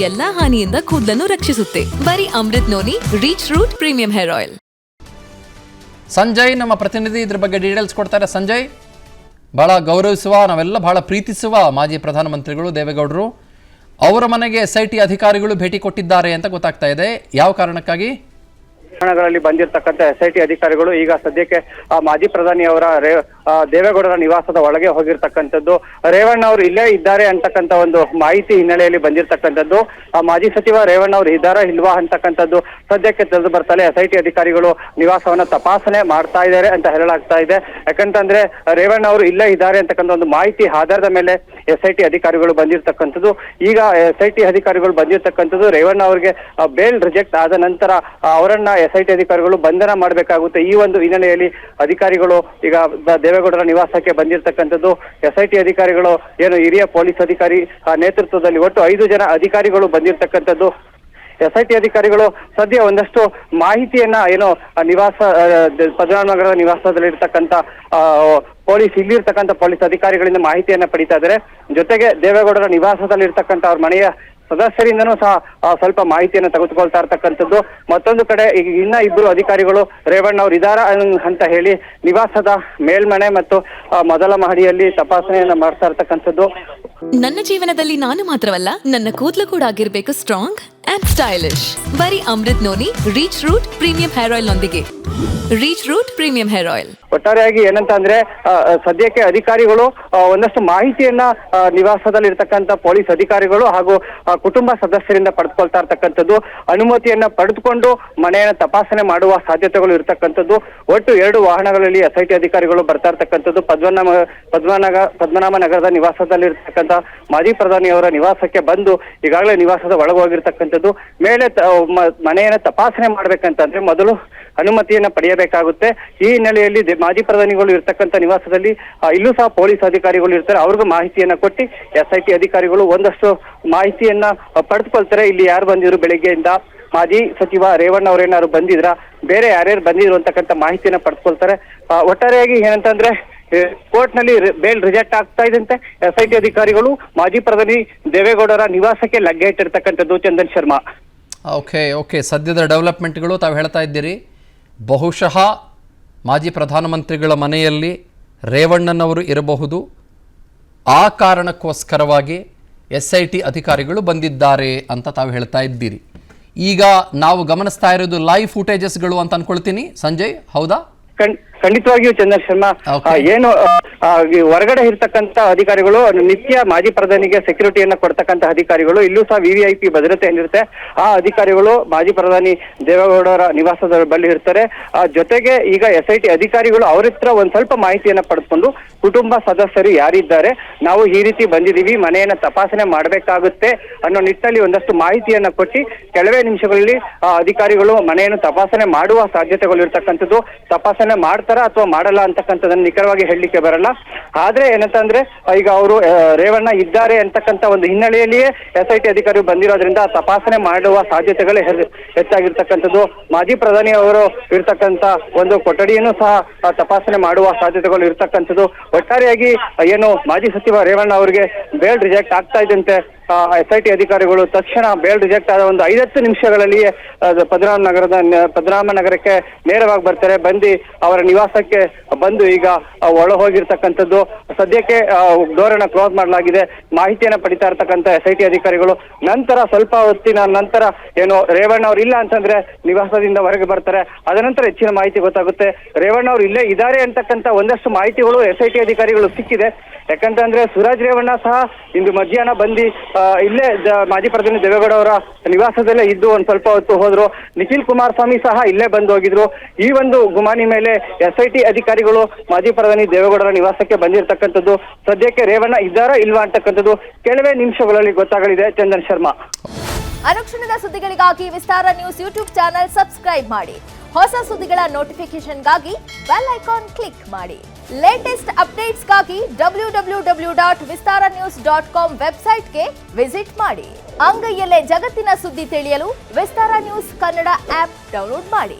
ಎಲ್ಲಾ ಹಾನಿಯಿಂದ ಕೂದಲನ್ನು ರಕ್ಷಿಸುತ್ತೆ. ಬರೀ Amrit Noni reach root premium hair oil. Sanjay ನಮ್ಮ ಪ್ರತಿನಿಧಿ ಇದ್ರ ಬಗ್ಗೆ ಡೀಟೇಲ್ಸ್ ಕೊಡ್ತಾರೆ. ಸಂಜಯ್, ಬಹಳ ಗೌರವಿಸುವ, ನಾವೆಲ್ಲ ಬಹಳ ಪ್ರೀತಿಸುವ ಮಾಜಿ ಪ್ರಧಾನಮಂತ್ರಿಗಳು ದೇವೇಗೌಡರು ಅವರ ಮನೆಗೆ SIT ಅಧಿಕಾರಿಗಳು ಭೇಟಿ ಕೊಟ್ಟಿದ್ದಾರೆ ಅಂತ ಗೊತ್ತಾಗ್ತಾ ಇದೆ. ಯಾವ ಕಾರಣಕ್ಕಾಗಿ? ಗಳಲ್ಲಿ ಬಂದಿರತಕ್ಕಂತ SIT ಅಧಿಕಾರಿಗಳು ಈಗ ಸದ್ಯಕ್ಕೆ ಮಾಜಿ ಪ್ರಧಾನಿ ಅವರ ದೇವೇಗೌಡರ ನಿವಾಸದ ಒಳಗೆ ಹೋಗಿರ್ತಕ್ಕಂಥದ್ದು. ರೇವಣ್ಣ ಅವರು ಇಲ್ಲೇ ಇದ್ದಾರೆ ಅಂತಕ್ಕಂಥ ಒಂದು ಮಾಹಿತಿ ಹಿನ್ನೆಲೆಯಲ್ಲಿ ಬಂದಿರತಕ್ಕಂಥದ್ದು. ಮಾಜಿ ಸಚಿವ ರೇವಣ್ಣ ಅವರು ಇದ್ದಾರಾ ಇಲ್ವಾ ಅಂತಕ್ಕಂಥದ್ದು ಸದ್ಯಕ್ಕೆ ತಿಳಿದು ಬರ್ತಾರೆ. SIT ಅಧಿಕಾರಿಗಳು ನಿವಾಸವನ್ನ ತಪಾಸಣೆ ಮಾಡ್ತಾ ಇದ್ದಾರೆ ಅಂತ ಹೇಳಲಾಗ್ತಾ ಇದೆ. ಯಾಕಂತಂದ್ರೆ ರೇವಣ್ಣ ಅವರು ಇಲ್ಲೇ ಇದ್ದಾರೆ ಅಂತಕ್ಕಂಥ ಒಂದು ಮಾಹಿತಿ ಆಧಾರದ ಮೇಲೆ SIT ಅಧಿಕಾರಿಗಳು ಬಂದಿರತಕ್ಕಂಥದ್ದು. ಈಗ SIT ಅಧಿಕಾರಿಗಳು ಬಂದಿರತಕ್ಕಂಥದ್ದು ರೇವಣ್ಣ ಅವರಿಗೆ ಬೇಲ್ ರಿಜೆಕ್ಟ್ ಆದ ನಂತರ ಅವರನ್ನ SIT ಅಧಿಕಾರಿಗಳು ಬಂಧನ ಮಾಡಬೇಕಾಗುತ್ತೆ. ಈ ಒಂದು ಹಿನ್ನೆಲೆಯಲ್ಲಿ ಅಧಿಕಾರಿಗಳು ಈಗ ದೇವೇಗೌಡರ ನಿವಾಸಕ್ಕೆ ಬಂದಿರತಕ್ಕಂಥದ್ದು. SIT ಅಧಿಕಾರಿಗಳು ಏನು ಹಿರಿಯ ಪೊಲೀಸ್ ಅಧಿಕಾರಿ ನೇತೃತ್ವದಲ್ಲಿ ಒಟ್ಟು 5 ಜನ ಅಧಿಕಾರಿಗಳು ಬಂದಿರತಕ್ಕಂಥದ್ದು. SIT ಅಧಿಕಾರಿಗಳು ಸದ್ಯ ಒಂದಷ್ಟು ಮಾಹಿತಿಯನ್ನ ಏನು ನಿವಾಸ ಪದ್ಮನಾಭನಗರದ ನಿವಾಸದಲ್ಲಿರ್ತಕ್ಕಂಥ ಇಲ್ಲಿರ್ತಕ್ಕಂಥ ಪೊಲೀಸ್ ಅಧಿಕಾರಿಗಳಿಂದ ಮಾಹಿತಿಯನ್ನ ಪಡಿತಾ ಇದ್ದಾರೆ. ಜೊತೆಗೆ ದೇವೇಗೌಡರ ನಿವಾಸದಲ್ಲಿರ್ತಕ್ಕಂಥ ಅವ್ರ ಮನೆಯ ಸದಸ್ಯರಿಂದನೂ ಸಹ ಸ್ವಲ್ಪ ಮಾಹಿತಿಯನ್ನು ತೆಗೆದುಕೊಳ್ತಾ ಇರ್ತಕ್ಕಂಥದ್ದು. ಮತ್ತೊಂದು ಕಡೆ ಈಗ ಇನ್ನ 2 ಅಧಿಕಾರಿಗಳು ರೇವಣ್ಣ ಅವರು ಇದ್ದಾರಾ ಅಂತ ಹೇಳಿ ನಿವಾಸದ ಮೇಲ್ಮನೆ ಮತ್ತು ಮೊದಲ ಮಹಡಿಯಲ್ಲಿ ತಪಾಸಣೆಯನ್ನ ಮಾಡ್ತಾ ಇರ್ತಕ್ಕಂಥದ್ದು. ನನ್ನ ಜೀವನದಲ್ಲಿ ನಾನು ಮಾತ್ರವಲ್ಲ, ನನ್ನ ಕೂದಲು ಕೂಡ ಆಗಿರ್ಬೇಕು ಸ್ಟ್ರಾಂಗ್ ಅಂಡ್ ಸ್ಟೈಲಿಶ್. ಬರೀ Amrit Noni reach root premium hair oil ನೊಂದಿಗೆ. Reach root premium hair oil. ಒಟ್ಟಾರೆಯಾಗಿ ಏನಂತ ಅಂದ್ರೆ ಸದ್ಯಕ್ಕೆ ಅಧಿಕಾರಿಗಳು ಒಂದಷ್ಟು ಮಾಹಿತಿಯನ್ನ ನಿವಾಸದಲ್ಲಿ ಇರ್ತಕ್ಕಂಥ ಪೊಲೀಸ್ ಅಧಿಕಾರಿಗಳು ಹಾಗೂ ಕುಟುಂಬ ಸದಸ್ಯರಿಂದ ಪಡೆದುಕೊಳ್ತಾ ಇರ್ತಕ್ಕಂಥದ್ದು. ಅನುಮತಿಯನ್ನ ಪಡೆದುಕೊಂಡು ಮನೆಯನ್ನ ತಪಾಸಣೆ ಮಾಡುವ ಸಾಧ್ಯತೆಗಳು ಇರ್ತಕ್ಕಂಥದ್ದು. ಒಟ್ಟು 2 ವಾಹನಗಳಲ್ಲಿ SIT ಅಧಿಕಾರಿಗಳು ಬರ್ತಾ ಇರ್ತಕ್ಕಂಥದ್ದು. ಪದ್ಮನಾಭನಗರದ ನಿವಾಸದಲ್ಲಿ ಇರ್ತಕ್ಕಂಥ ಮಾಜಿ ಪ್ರಧಾನಿ ಅವರ ನಿವಾಸಕ್ಕೆ ಬಂದು ಈಗಾಗಲೇ ನಿವಾಸದ ಒಳಗೆ ಹೋಗಿರ್ತಕ್ಕಂಥದ್ದು. ಮೇಲೆ ಮನೆಯನ್ನ ತಪಾಸಣೆ ಮಾಡ್ಬೇಕಂತಂದ್ರೆ ಮೊದಲು ಅನುಮತಿಯನ್ನ ಪಡೆಯಬೇಕಾಗುತ್ತೆ. ಈ ಹಿನ್ನೆಲೆಯಲ್ಲಿ ಮಾಜಿ ಪ್ರಧಾನಿಗಳು ಇರ್ತಕ್ಕಂಥ ನಿವಾಸದಲ್ಲಿ ಇಲ್ಲೂ ಸಹ ಪೊಲೀಸ್ ಅಧಿಕಾರಿಗಳು ಇರ್ತಾರೆ. ಅವ್ರಿಗೂ ಮಾಹಿತಿಯನ್ನ ಕೊಟ್ಟು SIT ಅಧಿಕಾರಿಗಳು ಒಂದಷ್ಟು ಮಾಹಿತಿಯನ್ನ ಪಡೆದುಕೊಳ್ತಾರೆ. ಇಲ್ಲಿ ಯಾರು ಬಂದಿದ್ರು, ಬೆಳಿಗ್ಗೆಯಿಂದ ಮಾಜಿ ಸಚಿವ ರೇವಣ್ಣ ಅವರೇನಾದ್ರು ಬಂದಿದ್ರ, ಬೇರೆ ಯಾರ್ಯಾರು ಬಂದಿದ್ರು ಅಂತಕ್ಕಂಥ ಮಾಹಿತಿಯನ್ನ ಪಡೆದುಕೊಳ್ತಾರೆ. ಒಟ್ಟಾರೆಯಾಗಿ ಏನಂತಂದ್ರೆ ಕೋರ್ಟ್ ನಲ್ಲಿ ಬೇಲ್ ರಿಜೆಕ್ಟ್ ಆಗ್ತಾ ಇದ್ದಂತೆ SIT ಅಧಿಕಾರಿಗಳು ಮಾಜಿ ಪ್ರಧಾನಿ ದೇವೇಗೌಡರ ನಿವಾಸಕ್ಕೆ ಲಗ್ಗೆ ಇಟ್ಟಿರ್ತಕ್ಕಂಥದ್ದು. ಚಂದನ್ ಶರ್ಮಾ. ಓಕೆ ಸದ್ಯದ ಡೆವಲಪ್ಮೆಂಟ್ಗಳು ತಾವು ಹೇಳ್ತಾ ಇದ್ದೀರಿ. ಬಹುಶಃ ಮಾಜಿ ಪ್ರಧಾನಮಂತ್ರಿಗಳ ಮನೆಯಲ್ಲಿ ರೇವಣ್ಣನವರು ಇರಬಹುದು. ಆ ಕಾರಣಕ್ಕೋಸ್ಕರವಾಗಿ SIT ಅಧಿಕಾರಿಗಳು ಬಂದಿದ್ದಾರೆ ಅಂತ ತಾವು ಹೇಳ್ತಾ ಇದ್ದೀರಿ. ಈಗ ನಾವು ಗಮನಿಸ್ತಾ ಇರೋದು ಲೈವ್ ಫುಟೇಜಸ್ಗಳು ಅಂತ ಅನ್ಕೊಳ್ತೀನಿ. ಸಂಜಯ್, ಹೌದಾ? ಖಂಡಿತವಾಗಿಯೂ ಚಂದನ್ ಶರ್ಮಾ, ಏನು ಹೊರಗಡೆ ಇರ್ತಕ್ಕಂಥ ಅಧಿಕಾರಿಗಳು ನಿತ್ಯ ಮಾಜಿ ಪ್ರಧಾನಿಗೆ ಸೆಕ್ಯೂರಿಟಿಯನ್ನ ಕೊಡ್ತಕ್ಕಂಥ ಅಧಿಕಾರಿಗಳು, ಇಲ್ಲೂ ಸಹ VVIP ಭದ್ರತೆ ಏನಿರುತ್ತೆ ಆ ಅಧಿಕಾರಿಗಳು ಮಾಜಿ ಪ್ರಧಾನಿ ದೇವೇಗೌಡರ ನಿವಾಸದ ಬಳಿ ಇರ್ತಾರೆ. ಜೊತೆಗೆ ಈಗ SIT ಅಧಿಕಾರಿಗಳು ಅವ್ರ ಹತ್ರ ಒಂದ್ ಸ್ವಲ್ಪ ಮಾಹಿತಿಯನ್ನ ಪಡೆದುಕೊಂಡು ಕುಟುಂಬ ಸದಸ್ಯರು ಯಾರಿದ್ದಾರೆ, ನಾವು ಈ ರೀತಿ ಬಂದಿದ್ದೀವಿ, ಮನೆಯನ್ನ ತಪಾಸಣೆ ಮಾಡಬೇಕಾಗುತ್ತೆ ಅನ್ನೋ ನಿಟ್ಟಿನಲ್ಲಿ ಒಂದಷ್ಟು ಮಾಹಿತಿಯನ್ನ ಕೊಟ್ಟು ಕೆಲವೇ ನಿಮಿಷಗಳಲ್ಲಿ ಅಧಿಕಾರಿಗಳು ಮನೆಯನ್ನು ತಪಾಸಣೆ ಮಾಡುವ ಸಾಧ್ಯತೆಗಳು ಇರ್ತಕ್ಕಂಥದ್ದು. ತಪಾಸಣೆ ಮಾಡ್ತಾರ ಅಥವಾ ಮಾಡಲ್ಲ ಅಂತಕ್ಕಂಥದನ್ನ ನಿಖರವಾಗಿ ಹೇಳಲಿಕ್ಕೆ ಬರಲ್ಲ. ಆದ್ರೆ ಏನಂತಂದ್ರೆ ಈಗ ಅವರು ರೇವಣ್ಣ ಇದ್ದಾರೆ ಅಂತಕ್ಕಂಥ ಒಂದು ಹಿನ್ನೆಲೆಯಲ್ಲಿಯೇ SIT ಅಧಿಕಾರಿಗಳು ಬಂದಿರೋದ್ರಿಂದ ತಪಾಸಣೆ ಮಾಡುವ ಸಾಧ್ಯತೆಗಳೇ ಹೆಚ್ಚಾಗಿರ್ತಕ್ಕಂಥದ್ದು. ಮಾಜಿ ಪ್ರಧಾನಿ ಅವರು ಇರ್ತಕ್ಕಂಥ ಒಂದು ಕೊಠಡಿಯನ್ನು ಸಹ ತಪಾಸಣೆ ಮಾಡುವ ಸಾಧ್ಯತೆಗಳು ಇರ್ತಕ್ಕಂಥದ್ದು. ಒಟ್ಟಾರೆಯಾಗಿ ಏನು ಮಾಜಿ ಸಚಿವ ರೇವಣ್ಣ ಅವರಿಗೆ ಬೇಲ್ ರಿಜೆಕ್ಟ್ ಆಗ್ತಾ ಇದ್ದಂತೆ SIT ಅಧಿಕಾರಿಗಳು ತಕ್ಷಣ ಬೇಲ್ ರಿಜೆಕ್ಟ್ ಆದ ಒಂದು 5-10 ನಿಮಿಷಗಳಲ್ಲಿಯೇ ಪದ್ಮನಾಭನಗರಕ್ಕೆ ನೇರವಾಗಿ ಬರ್ತಾರೆ. ಬಂದು ಅವರ ನಿವಾಸಕ್ಕೆ ಬಂದು ಈಗ ಒಳ ಹೋಗಿರ್ತಕ್ಕಂಥದ್ದು. ಸದ್ಯಕ್ಕೆ ಡೋರನ್ನ ಕ್ಲೋಸ್ ಮಾಡಲಾಗಿದೆ. ಮಾಹಿತಿಯನ್ನ ಪಡಿತಾ ಇರ್ತಕ್ಕಂಥ SIT ಅಧಿಕಾರಿಗಳು ನಂತರ ಸ್ವಲ್ಪ ಹೊತ್ತಿನ ನಂತರ ಏನು ರೇವಣ್ಣ ಅವ್ರು ಇಲ್ಲ ಅಂತಂದ್ರೆ ನಿವಾಸದಿಂದ ಹೊರಗೆ ಬರ್ತಾರೆ. ಅದ ನಂತರ ಹೆಚ್ಚಿನ ಮಾಹಿತಿ ಗೊತ್ತಾಗುತ್ತೆ. ರೇವಣ್ಣ ಅವರು ಇಲ್ಲೇ ಇದ್ದಾರೆ ಅಂತಕ್ಕಂಥ ಒಂದಷ್ಟು ಮಾಹಿತಿಗಳು SIT ಅಧಿಕಾರಿಗಳು ಸಿಕ್ಕಿದೆ. ಯಾಕಂತಂದ್ರೆ ಸುರಾಜ್ ರೇವಣ್ಣ ಸಹ ಇಂದು ಮಧ್ಯಾಹ್ನ ಬಂದು ಇಲ್ಲೇ ಮಾಜಿ ಪ್ರಧಾನಿ ದೇವೇಗೌಡ ಅವರ ನಿವಾಸದಲ್ಲೇ ಇದ್ದು ಒಂದ್ ಸ್ವಲ್ಪ ಹೊತ್ತು ಹೋದ್ರು. ನಿಖಿಲ್ ಕುಮಾರಸ್ವಾಮಿ ಸಹ ಇಲ್ಲೇ ಬಂದು ಹೋಗಿದ್ರು. ಈ ಒಂದು ಗುಮಾನಿ ಮೇಲೆ SIT ಅಧಿಕಾರಿಗಳು ಮಾಜಿ ಪ್ರಧಾನಿ ದೇವೇಗೌಡರ ನಿವಾಸಕ್ಕೆ ಬಂದಿರತಕ್ಕಂಥದ್ದು. ಸದ್ಯಕ್ಕೆ ರೇವಣ್ಣ ಇದ್ದಾರಾ ಇಲ್ವಾ ಅಂತಕ್ಕಂಥದ್ದು ಕೆಲವೇ ನಿಮಿಷಗಳಲ್ಲಿ ಗೊತ್ತಾಗಲಿದೆ. ಚಂದನ್ ಶರ್ಮಾ. ಅನುಕ್ಷಣದ ಸುದ್ದಿಗಳಿಗಾಗಿ ವಿಸ್ತಾರ ನ್ಯೂಸ್ ಯೂಟ್ಯೂಬ್ ಚಾನೆಲ್ ಸಬ್ಸ್ಕ್ರೈಬ್ ಮಾಡಿ. ಹೊಸ ಸುದ್ದಿಗಳ ನೋಟಿಫಿಕೇಶನ್ಗಾಗಿ ಬೆಲ್ ಐಕಾನ್ ಕ್ಲಿಕ್ ಮಾಡಿ. ಲೇಟೆಸ್ಟ್ ಅಪ್ಡೇಟ್ಸ್ಗಾಗಿ www.vistaranews.com ವೆಬ್ಸೈಟ್ಗೆ ವಿಸಿಟ್ ಮಾಡಿ. ಅಂಗೈಯಲ್ಲೇ ಜಗತ್ತಿನ ಸುದ್ದಿ ತಿಳಿಯಲು ವಿಸ್ತಾರ ನ್ಯೂಸ್ ಕನ್ನಡ ಆಪ್ ಡೌನ್ಲೋಡ್ ಮಾಡಿ.